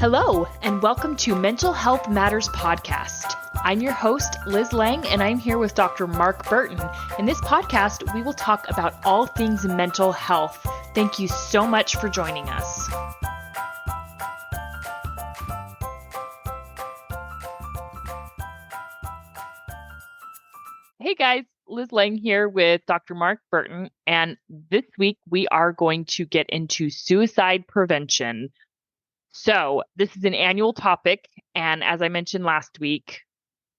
Hello, and welcome to Mental Health Matters Podcast. I'm your host, Liz Lang, and I'm here with Dr. Mark Burton. In this podcast, we will talk about all things mental health. Thank you so much for joining us. Hey guys, Liz Lang here with Dr. Mark Burton, and this week we are going to get into suicide prevention. So this is an annual topic, and as I mentioned last week,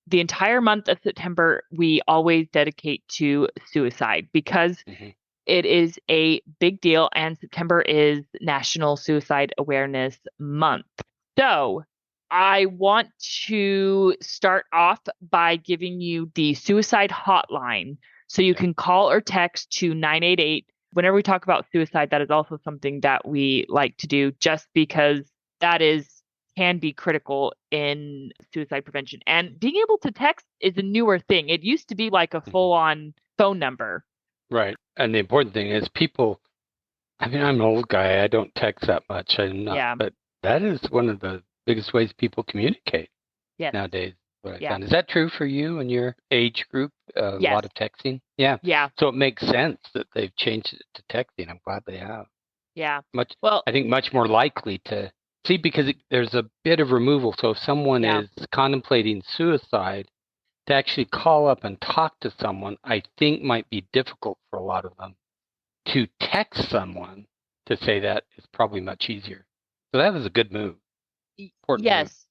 the entire month of September, we always dedicate to suicide because it is a big deal, and September is National Suicide Awareness Month. So I want to start off by giving you the suicide hotline. So you can call or text to 988. Whenever we talk about suicide, that is also something that we like to do just because that can be critical in suicide prevention. And being able to text is a newer thing. It used to be like a full-on phone number. Right. And the important thing is people, I'm an old guy. I don't text that much. But that is one of the biggest ways people communicate nowadays. What I found. Is that true for you and your age group? A lot of texting? Yeah. So it makes sense that they've changed it to texting. I'm glad they have. Yeah. I think much more likely to see because there's a bit of removal. So if someone is contemplating suicide, to actually call up and talk to someone, I think might be difficult for a lot of them. To text someone to say that is probably much easier. So that was a good move. Yes,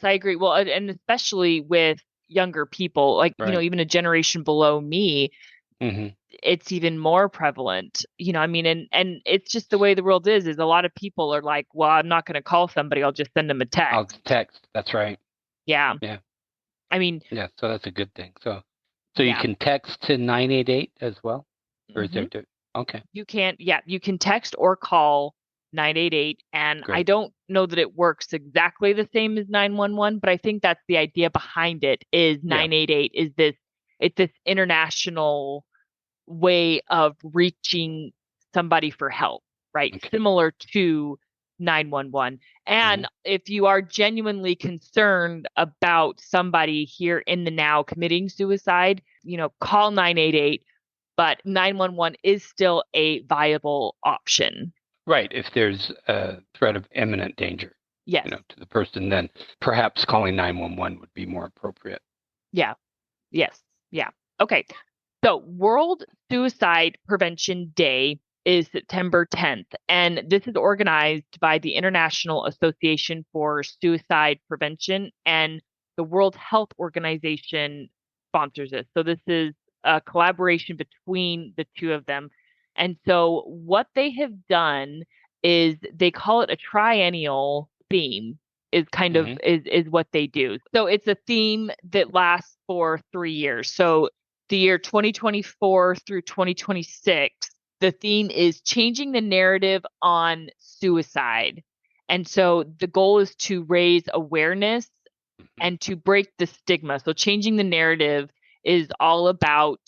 I agree. Well, and especially with younger people, like, even a generation below me, it's even more prevalent, and it's just the way the world is a lot of people are like, well, I'm not going to call somebody. I'll just send them a text. I'll text. That's right. Yeah. So that's a good thing. So you can text to 988 as well? Or is there okay. You can text or call 988. And Great. I don't know that it works exactly the same as 911, but I think that's the idea behind it is 988 is it's this international way of reaching somebody for help, right? Okay. Similar to 911. And if you are genuinely concerned about somebody here in the now committing suicide, call 988, but 911 is still a viable option. Right. If there's a threat of imminent danger to the person, then perhaps calling 911 would be more appropriate. Yeah. Yes. Yeah. Okay. So World Suicide Prevention Day is September 10th, and this is organized by the International Association for Suicide Prevention, and the World Health Organization sponsors it. So this is a collaboration between the two of them. And so what they have done is they call it a triennial theme is kind of is what they do. So it's a theme that lasts for 3 years. So the year 2024 through 2026, the theme is changing the narrative on suicide. And so the goal is to raise awareness and to break the stigma. So changing the narrative is all about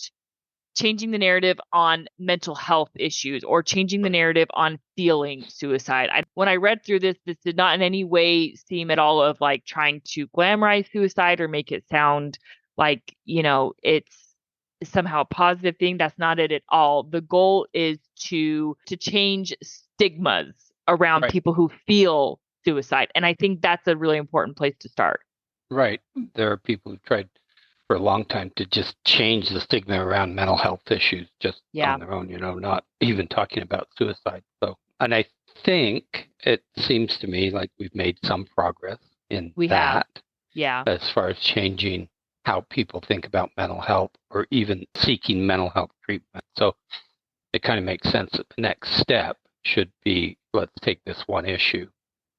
changing the narrative on mental health issues or changing the narrative on feeling suicide. When I read through this did not in any way seem at all of like trying to glamorize suicide or make it sound like, it's somehow a positive thing. That's not it at all. The goal is to change stigmas around people who feel suicide. And I think that's a really important place to start. Right. There are people who tried for a long time to just change the stigma around mental health issues just on their own, not even talking about suicide. So, and I think it seems to me like we've made some progress in that. Yeah. As far as changing how people think about mental health or even seeking mental health treatment. So it kind of makes sense that the next step should be, let's take this one issue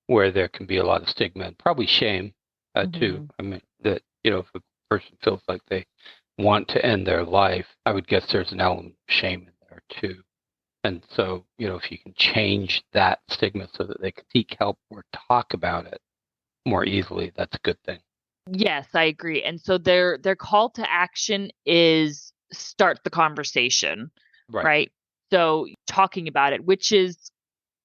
where there can be a lot of stigma and probably shame too. I mean, that, if a person feels like they want to end their life, I would guess there's an element of shame in there too. And so, if you can change that stigma so that they can seek help or talk about it more easily, that's a good thing. Yes, I agree. And so their call to action is start the conversation, right? So talking about it, which is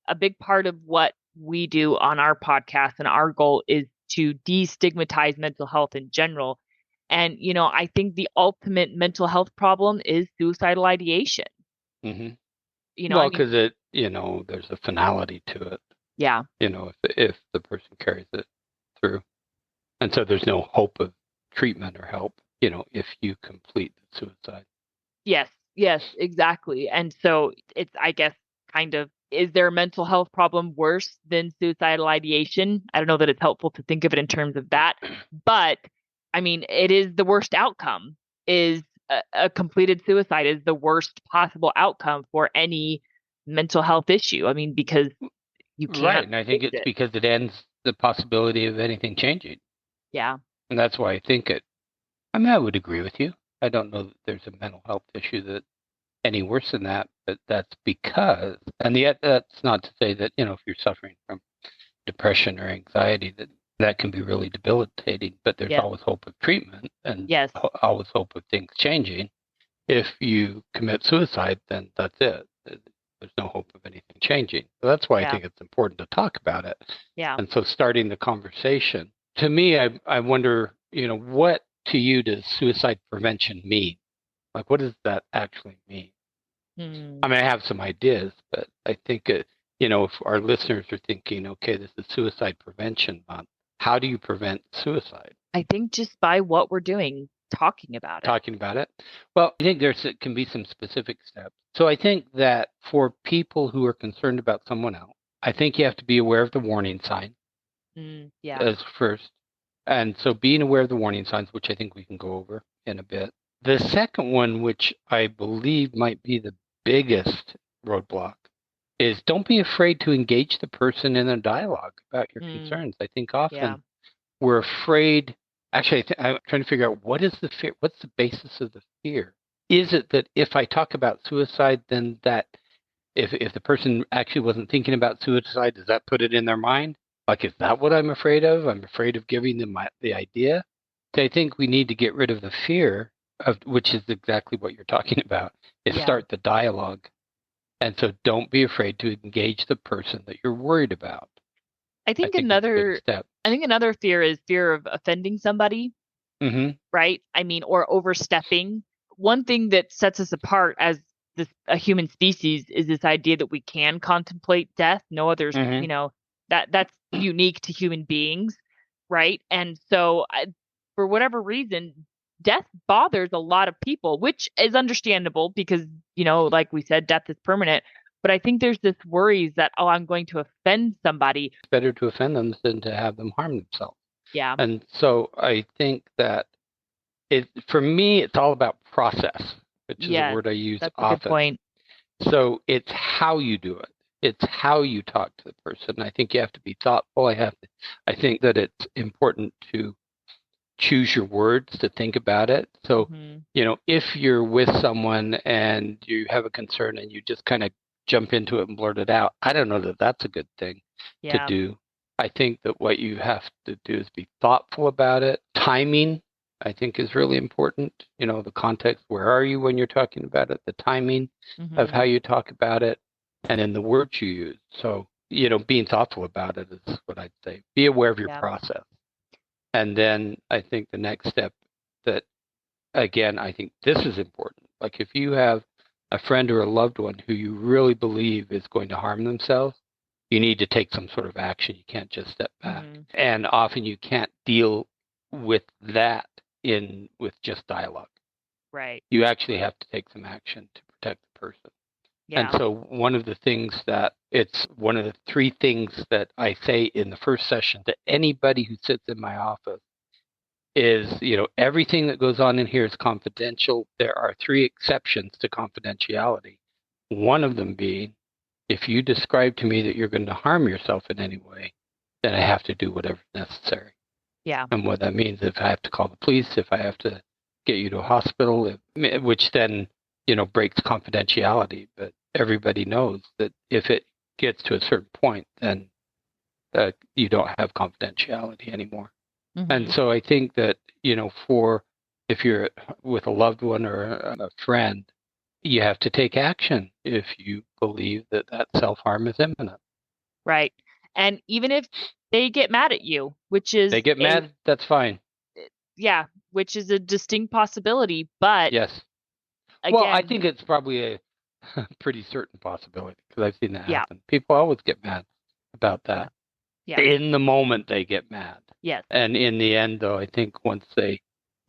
a big part of what we do on our podcast, and our goal is to destigmatize mental health in general. And, I think the ultimate mental health problem is suicidal ideation. Hmm. I Well, mean, because there's a finality to it. yeah. If the person carries it through, and so there's no hope of treatment or help. If you complete the suicide. Yes, yes, exactly. And so it's, I guess, kind of, is there a mental health problem worse than suicidal ideation? I don't know that it's helpful to think of it in terms of that, but I mean, it is the worst outcome. Is a completed suicide is the worst possible outcome for any mental health issue. I mean, because you Right, can't and I think fix it's it. because it ends the possibility of anything changing, Yeah. and that's why I think it. I mean, I would agree with you. I don't know that there's a mental health issue that any worse than that, but that's because, and yet that's not to say that if you're suffering from depression or anxiety, that can be really debilitating. But there's Yes. always hope of treatment, and Yes. always hope of things changing. If you commit suicide, then that's it. There's no hope of anything changing. So that's why I Yeah. think it's important to talk about it. Yeah. And so starting the conversation, to me, I wonder, what to you does suicide prevention mean? Like, what does that actually mean? Hmm. I mean, I have some ideas, but I think, if our listeners are thinking, okay, this is Suicide Prevention Month, how do you prevent suicide? I think just by what we're doing, talking about it. Talking about it? Well, I think it can be some specific steps. So I think that for people who are concerned about someone else, I think you have to be aware of the warning sign Yeah. as first. And so being aware of the warning signs, which I think we can go over in a bit. The second one, which I believe might be the biggest roadblock, is don't be afraid to engage the person in a dialogue about your Mm, concerns. I think yeah. often we're afraid. Actually, I'm trying to figure out what is the fear. What's the basis of the fear? Is it that if I talk about suicide, then that if the person actually wasn't thinking about suicide, does that put it in their mind? Like, is that what I'm afraid of? I'm afraid of giving them the idea. So I think we need to get rid of the fear of, which is exactly what you're talking about, is Yeah. start the dialogue. And so don't be afraid to engage the person that you're worried about. I I think think that's a big another step. I think another fear is fear of offending somebody, Mm-hmm. right? I mean, or overstepping. One thing that sets us apart as a human species is this idea that we can contemplate death. No others, Mm-hmm. that's unique to human beings, right? And so, for whatever reason, death bothers a lot of people, which is understandable because, like we said, death is permanent. But I think there's this worries that, oh, I'm going to offend somebody. It's better to offend them than to have them harm themselves. Yeah. And so I think that for me, it's all about process, which is a Yes, word I use that's a good often. point. So it's how you do it. It's how you talk to the person. I think you have to be thoughtful. I think that it's important to choose your words, to think about it. So, Hmm. if you're with someone and you have a concern and you just kind of jump into it and blurt it out, I don't know that that's a good thing to Yeah. do. I think that what you have to do is be thoughtful about it. Timing, I think, is really important. The context, where are you when you're talking about it, the timing of Hmm. how you talk about it, and then the words you use. So, being thoughtful about it is what I'd say. Be aware of your Yeah. process. And then I think the next step that, again, I think this is important. Like, if you have a friend or a loved one who you really believe is going to harm themselves, you need to take some sort of action. You can't just step back. Hmm. And often you can't deal with that with just dialogue. Right. You actually have to take some action to protect the person. And Yeah. so it's one of the three things that I say in the first session to anybody who sits in my office is, everything that goes on in here is confidential. There are three exceptions to confidentiality. One of them being, if you describe to me that you're going to harm yourself in any way, then I have to do whatever's necessary. Yeah. And what that means, if I have to call the police, if I have to get you to a hospital, which then, breaks confidentiality. But everybody knows that if it gets to a certain point, then you don't have confidentiality anymore. And Hmm. so I think that, for if you're with a loved one or a friend, you have to take action if you believe that self-harm is imminent. Right. And even if they get mad at you, which They is get mad, that's fine. yeah, which is a distinct possibility. But Yes. Well, I again, think it's probably a pretty certain possibility because I've seen that yeah, happen. People always get mad about yeah, that. yeah, In the moment, they get mad. yes. And in the end, though, I think once they,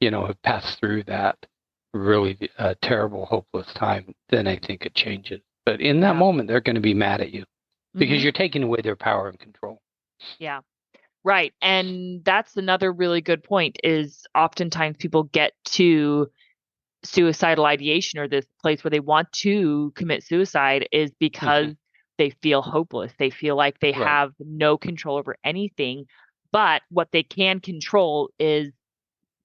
have passed through that really terrible, hopeless time, then I think it changes. But in that Yeah. moment, they're going to be mad at you because Hmm. you're taking away their power and control. Yeah. Right. And that's another really good point is oftentimes people get to suicidal ideation or this place where they want to commit suicide is Hmm. because they feel hopeless. They feel like they Right. have no control over anything, but what they can control is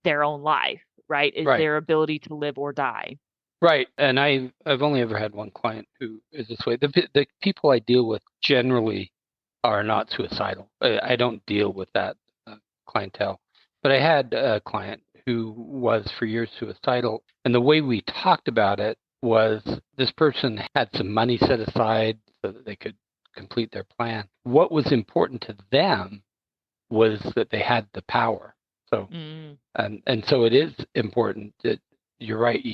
their own life, right? Is Right. their ability to live or die. Right. And I've only ever had one client who is this way. The people I deal with generally are not suicidal. I don't deal with that clientele. But I had a client who was for years suicidal. And the way we talked about it was this person had some money set aside so that they could complete their plan. What was important to them was that they had the power. So, Mm, and so it is important that you're right.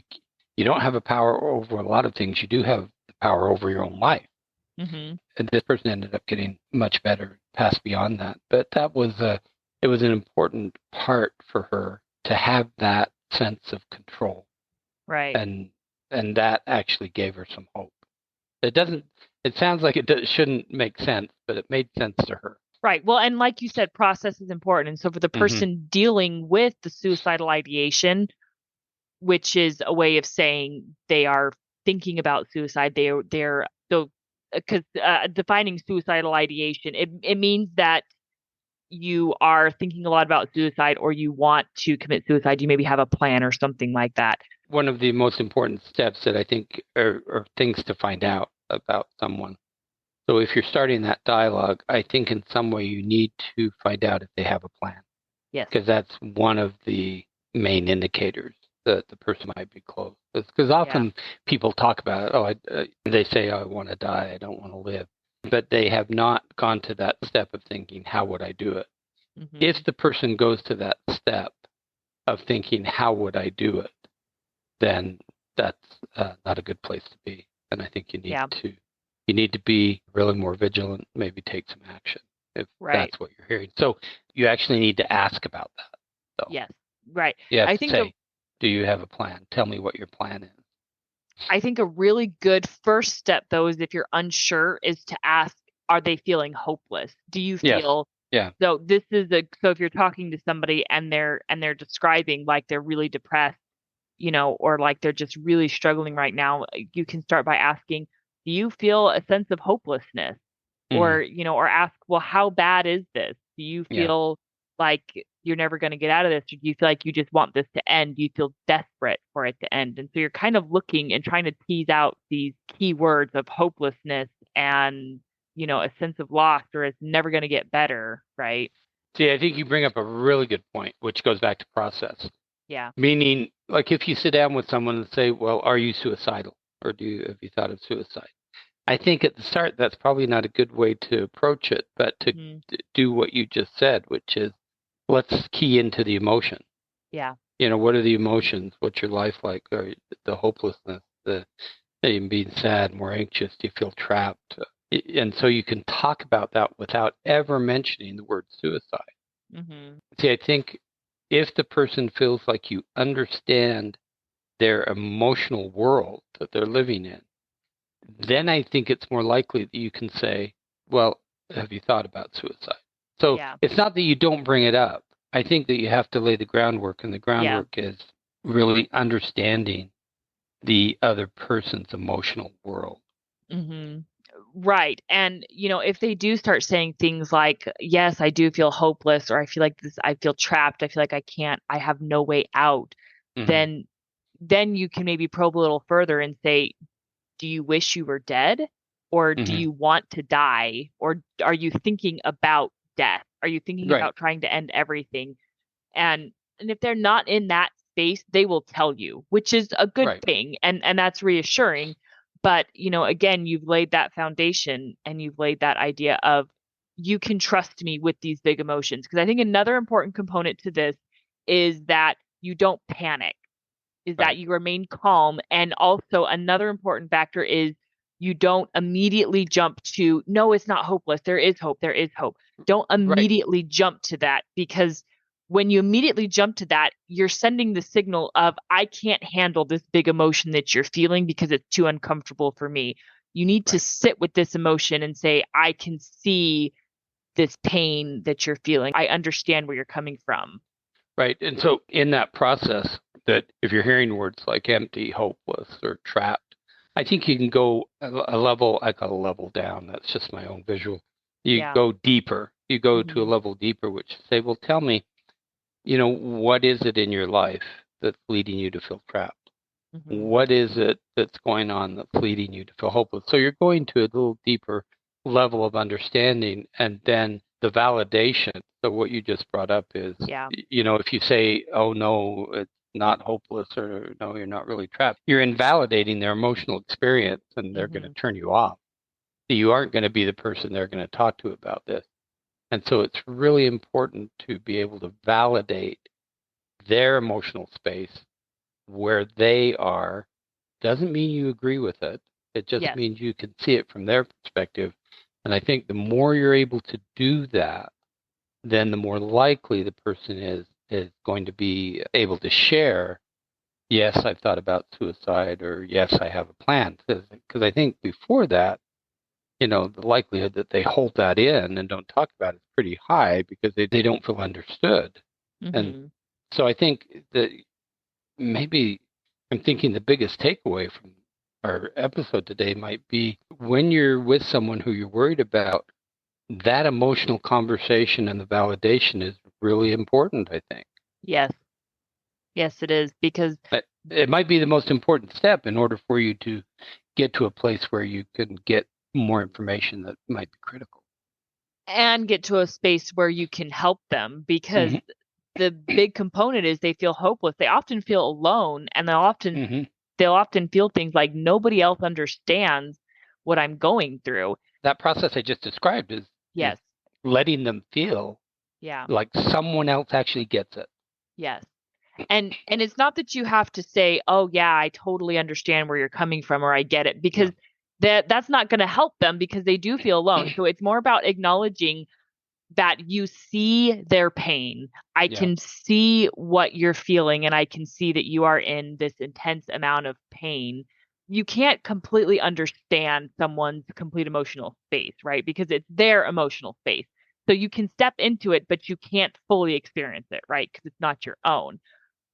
You don't have a power over a lot of things. You do have the power over your own life. hmm. And this person ended up getting much better, passed beyond that. But it was an important part for her to have that sense of control, Right. and that actually gave her some hope. It doesn't. It sounds like shouldn't make sense, but it made sense to her. Right. Well, and like you said, process is important. And so for the Hmm. person dealing with the suicidal ideation, which is a way of saying they are thinking about suicide. They're so because defining suicidal ideation, it means that you are thinking a lot about suicide or you want to commit suicide. You maybe have a plan or something like that. One of the most important steps that I think are things to find out about someone. So if you're starting that dialogue, I think in some way you need to find out if they have a plan, Yes. because that's one of the main indicators that the person might be close. Because Yeah. often people talk about it. They say, "I want to die. I don't want to live," but they have not gone to that step of thinking, "How would I do it?" Hmm. If the person goes to that step of thinking, "How would I do it?" then that's not a good place to be. And I think Yeah. you need to be really more vigilant, maybe take some action if Right. that's what you're hearing. So you actually need to ask about that, though. Yes. Right. You have I to think a say, "Do you have a plan? Tell me what your plan is." I think a really good first step though is if you're unsure is to ask, are they feeling hopeless? Do you Yes. feel Yeah. so this is a so if you're talking to somebody and they're describing like they're really depressed, or like they're just really struggling right now, you can start by asking, do you feel a sense of hopelessness? Hmm. Or ask, well, how bad is this? Do you Yeah. feel like you're never going to get out of this? Or do you feel like you just want this to end? Do you feel desperate for it to end? And so you're kind of looking and trying to tease out these key words of hopelessness and, a sense of loss or it's never going to get better, right? See, I think you bring up a really good point, which goes back to process. Yeah. Meaning, like if you sit down with someone and say, "Well, are you suicidal, or have you thought of suicide?" I think at the start that's probably not a good way to approach it, but to Hmm. do what you just said, which is let's key into the emotion. Yeah. What are the emotions? What's your life like? Or the hopelessness, the even being sad, more anxious? Do you feel trapped? And so you can talk about that without ever mentioning the word suicide. Hmm. See, I think if the person feels like you understand their emotional world that they're living in, then I think it's more likely that you can say, "Well, have you thought about suicide?" So Yeah. it's not that you don't bring it up. I think that you have to lay the groundwork, and the Yeah. groundwork is really understanding the other person's emotional world. Hmm. Right. And, if they do start saying things like, yes, I do feel hopeless, or I feel like this, I feel trapped, I feel like I have no way out, Hmm. then you can maybe probe a little further and say, do you wish you were dead? Or do Hmm. you want to die? Or are you thinking about death? Are you thinking Right, about trying to end everything? And if they're not in that space, they will tell you, which is a good right. thing, and that's reassuring. But again, you've laid that foundation and you've laid that idea of you can trust me with these big emotions. Because I think another important component to this is that you don't panic, is that Right. you remain calm. And also, another important factor is you don't immediately jump to, no, it's not hopeless. There is hope. There is hope. Don't Right. immediately jump to that, because when you immediately jump to that, you're sending the signal of, I can't handle this big emotion that you're feeling because it's too uncomfortable for me. You need to Right. sit with this emotion and say, I can see this pain that you're feeling. I understand where you're coming from. Right. And so in that process, that if you're hearing words like empty, hopeless, or trapped, I think you can go a level, like a level down. That's just my own visual. You Yeah. go deeper. You go to a Hmm. level deeper, which say, well, tell me, what is it in your life that's leading you to feel trapped? Hmm. What is it that's going on that's leading you to feel hopeless? So you're going to a little deeper level of understanding, and then the validation. So what you just brought up is, Yeah. if you say, oh no, it's not hopeless, or no, you're not really trapped, you're invalidating their emotional experience, and they're going to Hmm. turn you off. You aren't going to be the person they're going to talk to about this. And so it's really important to be able to validate their emotional space where they are. Doesn't mean you agree with it. It just Yes. means you can see it from their perspective. And I think the more you're able to do that, then the more likely the person is going to be able to share, yes, I've thought about suicide, or yes, I have a plan. Because I think before that, the likelihood that they hold that in and don't talk about it is pretty high, because they don't feel understood. And Hmm. so I think that maybe I'm thinking the biggest takeaway from our episode today might be, when you're with someone who you're worried about, that emotional conversation and the validation is really important, I think. Yes. Yes, it is. Because But it might be the most important step in order for you to get to a place where you can get more information that might be critical. and get to a space where you can help them, because Hmm. the big component is they feel hopeless. They often feel alone, and Hmm. they'll often feel things like nobody else understands what I'm going through. That process I just described is Yes. letting them feel Yeah. like someone else actually gets it. Yes. And it's not that you have to say, "Oh yeah, I totally understand where you're coming from," or "I get it," because No. that's not going to help them, because they do feel alone. So it's more about acknowledging that you see their pain. I Yeah. can see what you're feeling, and I can see that you are in this intense amount of pain. You can't completely understand someone's complete emotional space, right? Because it's their emotional space. So you can step into it, but you can't fully experience it, right? Because it's not your own.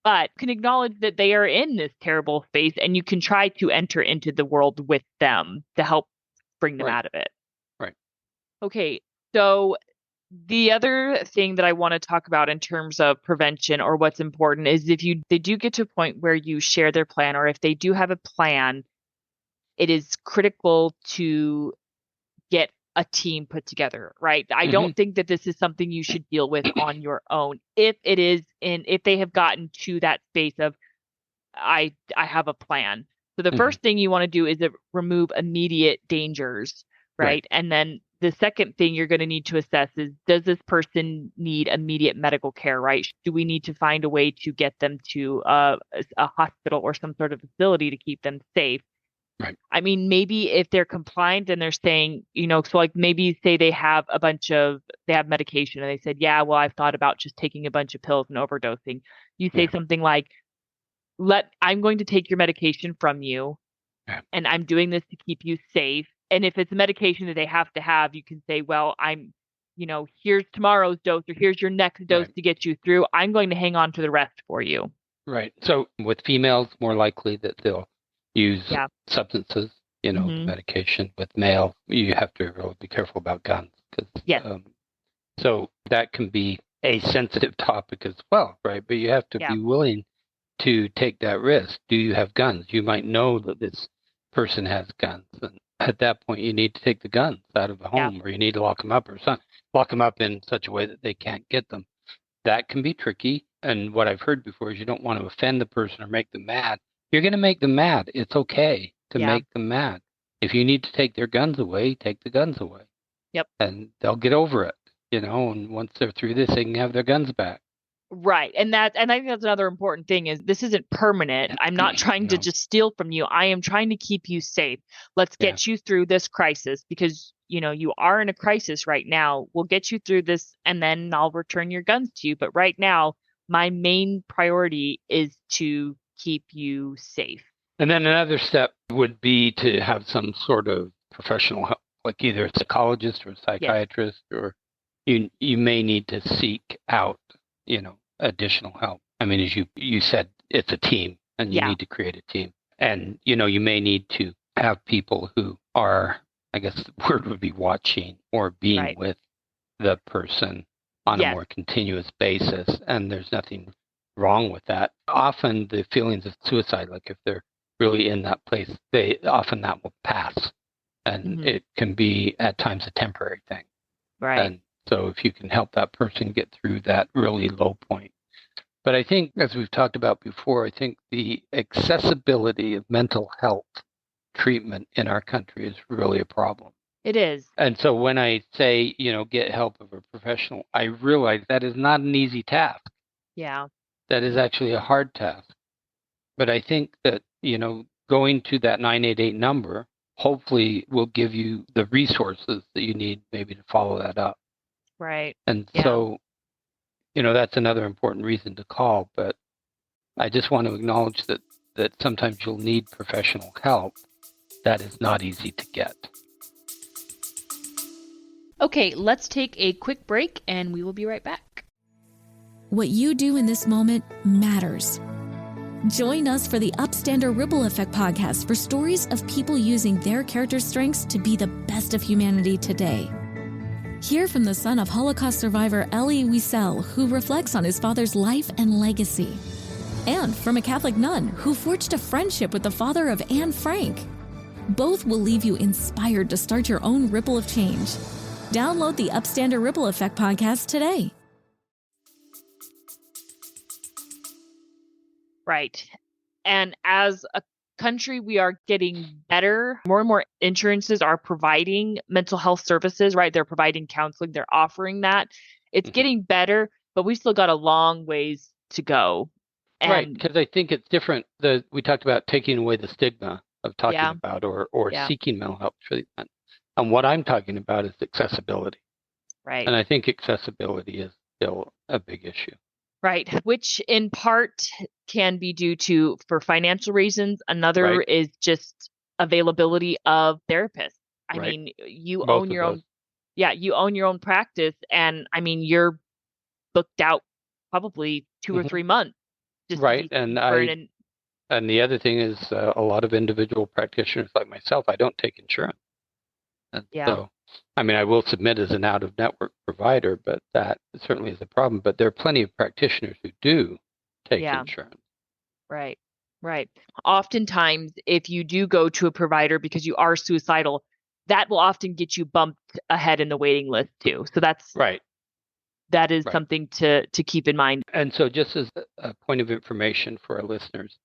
But you can acknowledge that they are in this terrible space, and you can try to enter into the world with them to help bring them Right. out of it. Right. Okay. So the other thing that I want to talk about in terms of prevention, or what's important, is if they do get to a point where you share their plan, or if they do have a plan, it is critical to get a team put together, right? I Hmm. don't think that this is something you should deal with on your own. If they have gotten to that space of, I have a plan. So the Hmm. first thing you want to do is remove immediate dangers, Right. right? And then the second thing you're going to need to assess is, does this person need immediate medical care, right? Do we need to find a way to get them to a hospital or some sort of facility to keep them safe? Right. I mean, maybe if they're compliant and they're saying, so like maybe say they have medication and they said, yeah, well, I've thought about just taking a bunch of pills and overdosing. You say Yeah. something like, I'm going to take your medication from you, Yeah. and I'm doing this to keep you safe. And if it's a medication that they have to have, you can say, well, here's tomorrow's dose, or here's your next dose Right. to get you through. I'm going to hang on to the rest for you. Right. So with females, more likely that they'll use Yeah. substances, the Hmm. medication. With male, you have to really be careful about guns, because Yes. so that can be a sensitive topic as well, right? But you have to Yeah. be willing to take that risk. Do you have guns? You might know that this person has guns, and at that point, you need to take the guns out of the Yeah. home, or you need to lock them up, or something. Lock them up in such a way that they can't get them. That can be tricky. And what I've heard before is, you don't want to offend the person or make them mad. You're going to make them mad. It's okay to Yeah. make them mad. If you need to take their guns away, take the guns away. Yep. and they'll get over it, and once they're through this, they can have their guns back. Right. And I think that's another important thing is this isn't permanent. I'm not trying to No. just steal from you. I am trying to keep you safe. Let's Yeah. get you through this crisis because, you are in a crisis right now. We'll get you through this and then I'll return your guns to you. But right now, my main priority is to keep you safe. And then another step would be to have some sort of professional help, like either a psychologist or a psychiatrist, or you may need to seek out, additional help. I mean, as you said, it's a team, and you need to create a team. And, you may need to have people who are, I guess the word would be watching or being with the person on a more continuous basis. And there's nothing wrong with that. Often the feelings of suicide, like if they're really in that place, often that will pass. And it can be at times a temporary thing. Right. And so if you can help that person get through that really low point. But I think, as we've talked about before, I think the accessibility of mental health treatment in our country is really a problem. It is. And so when I say, get help of a professional, I realize that is not an easy task. Yeah. That is actually a hard task. But I think that, going to that 988 number hopefully will give you the resources that you need maybe to follow that up. Right. And so, that's another important reason to call. But I just want to acknowledge that sometimes you'll need professional help. That is not easy to get. Okay, let's take a quick break and we will be right back. What you do in this moment matters. Join us for the Upstander Ripple Effect podcast for stories of people using their character strengths to be the best of humanity today. Hear from the son of Holocaust survivor Elie Wiesel, who reflects on his father's life and legacy. And from a Catholic nun who forged a friendship with the father of Anne Frank. Both will leave you inspired to start your own ripple of change. Download the Upstander Ripple Effect podcast today. Right. And as a country, we are getting better. More and more insurances are providing mental health services, right? They're providing counseling. They're offering that. It's getting better, but we still got a long ways to go. And, right. Because I think it's different. We talked about taking away the stigma of talking about or seeking mental health treatment. And what I'm talking about is accessibility. Right. And I think accessibility is still a big issue. Right. Which in part can be due to for financial reasons. Another is just availability of therapists. I mean, you own your own. Yeah, you own your own practice. And I mean, you're booked out probably 2 or 3 months. Just And the other thing is a lot of individual practitioners like myself, I don't take insurance. And so, I mean, I will submit as an out-of-network provider, but that certainly is a problem. But there are plenty of practitioners who do take insurance. Right. Right. Oftentimes, if you do go to a provider because you are suicidal, that will often get you bumped ahead in the waiting list too. So that's that is something to keep in mind. And so just as a point of information for our listeners,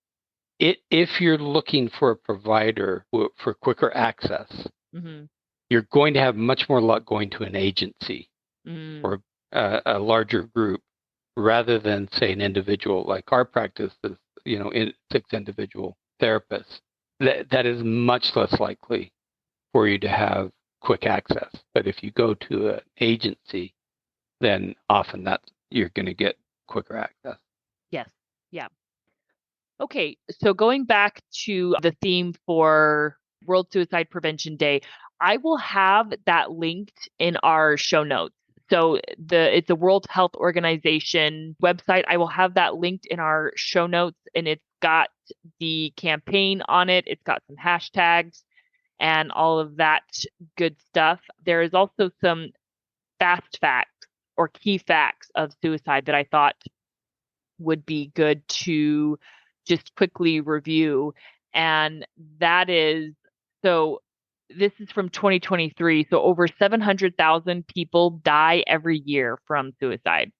if you're looking for a provider for quicker access, you're going to have much more luck going to an agency or a larger group rather than, say, an individual. Like our practice is, 6 individual therapists. That is much less likely for you to have quick access. But if you go to an agency, then often you're going to get quicker access. Yes. Yeah. Okay. So going back to the theme for World Suicide Prevention Day, I will have that linked in our show notes. So it's a World Health Organization website. I will have that linked in our show notes, and it's got the campaign on it. It's got some hashtags and all of that good stuff. There is also some fast facts or key facts of suicide that I thought would be good to just quickly review. And that is, so this is from 2023. So over 700,000 people die every year from suicide.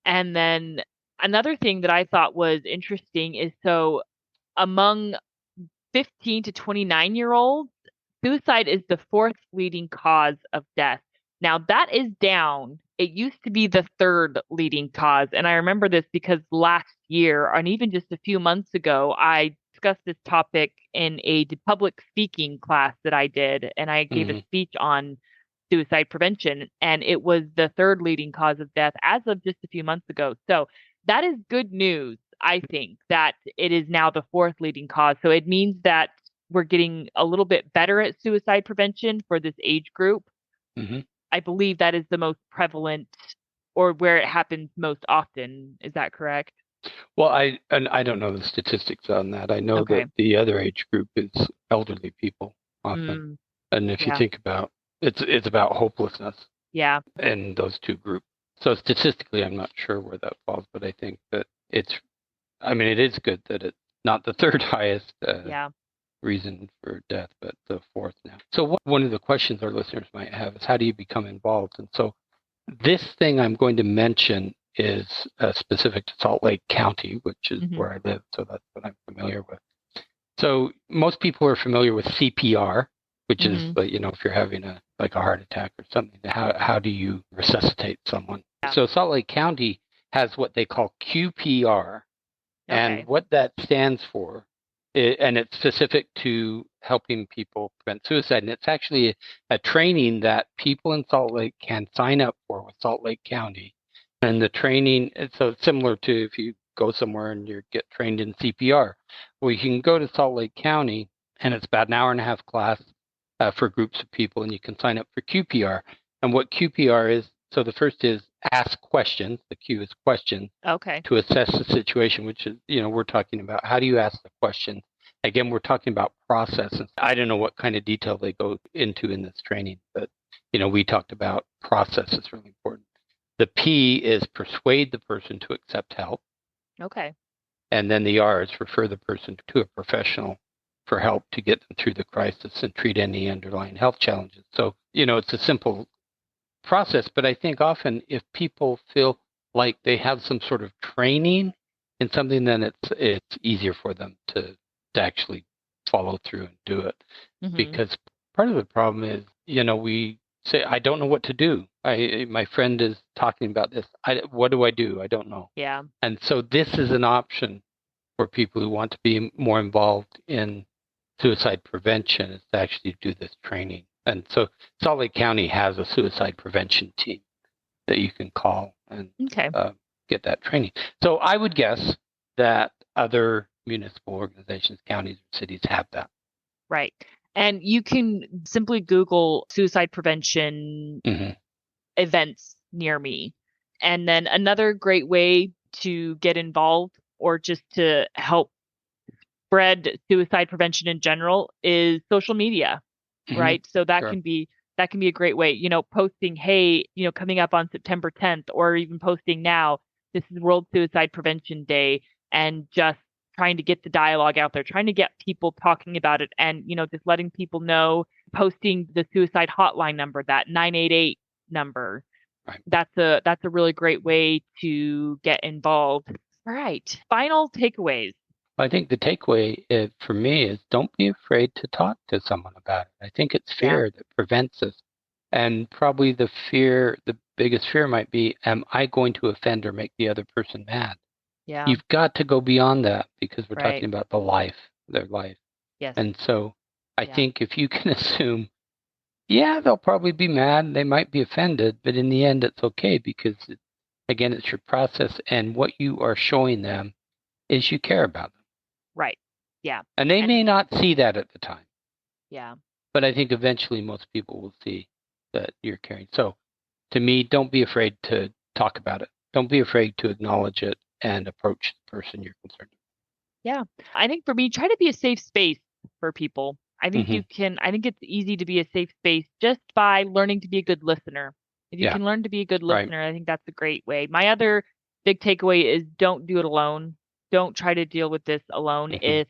And then another thing that I thought was interesting is so among 15 to 29-year-olds, suicide is the fourth leading cause of death. Now that is down. It used to be the third leading cause. And I remember this because last year, and even just a few months ago, I discussed this topic in a public speaking class that I did. And I gave a Hmm. speech on suicide prevention. And it was the third leading cause of death as of just a few months ago. So that is good news, I think, that it is now the fourth leading cause. So it means that we're getting a little bit better at suicide prevention for this age group. Hmm. I believe that is the most prevalent or where it happens most often. Is that correct? Well, I don't know the statistics on that. I know Okay. that the other age group is elderly people often, Mm, and if you yeah. think about it's about hopelessness Yeah. in those two groups. So statistically, I'm not sure where that falls, but I think that I mean, it is good that it's not the third highest Yeah. reason for death, but the fourth now. So one of the questions our listeners might have is how do you become involved? And so this thing I'm going to mention is specific to Salt Lake County, which is Hmm. where I live, so that's what I'm familiar with. So most people are familiar with CPR, which is, Hmm. if you're having a heart attack or something, how do you resuscitate someone? Yeah. So Salt Lake County has what they call QPR, and Okay. what that stands for, and it's specific to helping people prevent suicide. And it's actually a training that people in Salt Lake can sign up for with Salt Lake County. And the training, so it's similar to if you go somewhere and you get trained in CPR. Well, you can go to Salt Lake County, and it's about an hour and a half class for groups of people, and you can sign up for QPR. And what QPR is, so the first is ask questions. The Q is questions Okay. to assess the situation, which is, we're talking about how do you ask the question. Again, we're talking about process. I don't know what kind of detail they go into in this training, but, we talked about process is really important. The P is persuade the person to accept help. Okay. And then the R is refer the person to a professional for help to get them through the crisis and treat any underlying health challenges. So, it's a simple process, but I think often if people feel like they have some sort of training in something, then it's easier for them to actually follow through and do it. Hmm. Because part of the problem is, we say, I don't know what to do. My friend is talking about this. What do I do? I don't know. Yeah. And so this is an option for people who want to be more involved in suicide prevention is to actually do this training. And so Salt Lake County has a suicide prevention team that you can call and Okay. get that training. So I would guess that other municipal organizations, counties, or cities have that. Right. And you can simply Google suicide prevention Hmm. events near me. And then another great way to get involved or just to help spread suicide prevention in general is social media, Hmm. right? So Sure. that can be a great way, posting, hey, coming up on September 10th, or even posting now, this is World Suicide Prevention Day, and just trying to get the dialogue out there, trying to get people talking about it, and just letting people know, posting the suicide hotline number, that 988 number. Right. That's a really great way to get involved. All right. Final takeaways. I think the takeaway for me is don't be afraid to talk to someone about it. I think it's Yeah. fear that prevents us. And probably the biggest fear might be, am I going to offend or make the other person mad? Yeah. You've got to go beyond that because we're Right. talking about their life. Yes. And so I Yeah. think if you can assume, yeah, they'll probably be mad, they might be offended, but in the end, it's okay because, again, it's your process. And what you are showing them is you care about them. Right. Yeah. And they And may not see that at the time, yeah. but I think eventually most people will see that you're caring. So to me, don't be afraid to talk about it. Don't be afraid to acknowledge it and approach the person you're concerned Yeah. I think for me, try to be a safe space for people. with. Hmm. I think it's easy to be a safe space just by learning to be a good listener. If you Yeah, can learn to be a good right. listener, I think that's a great way. My other big takeaway is don't do it alone. Don't try to deal with this alone. Hmm.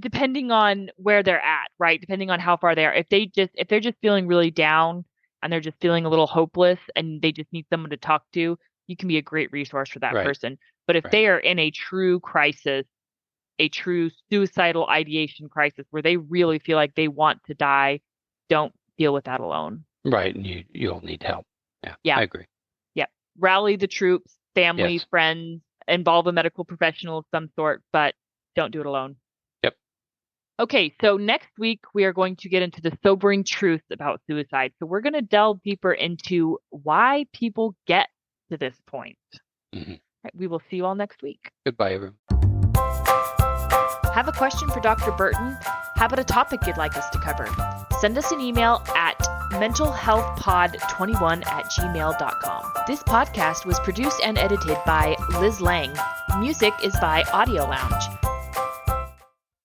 Depending on where they're at, right? Depending on how far they are. If they're just feeling really down and they're just feeling a little hopeless and they just need someone to talk to, you can be a great resource for that Right, person. But if right. they are in a true crisis, a true suicidal ideation crisis where they really feel like they want to die, don't deal with that alone. Right. And you'll need help. Yeah. I agree. Yep. Rally the troops, family, Yes. friends, involve a medical professional of some sort, but don't do it alone. Yep. Okay, so next week we are going to get into the sobering truth about suicide. So we're going to delve deeper into why people get to this point. Mm-hmm. Right, we will see you all next week. Goodbye, everyone. Have a question for Dr. Burton? How about a topic you'd like us to cover? Send us an email at mentalhealthpod21@gmail.com. This podcast was produced and edited by Liz Lang. Music is by Audio Lounge.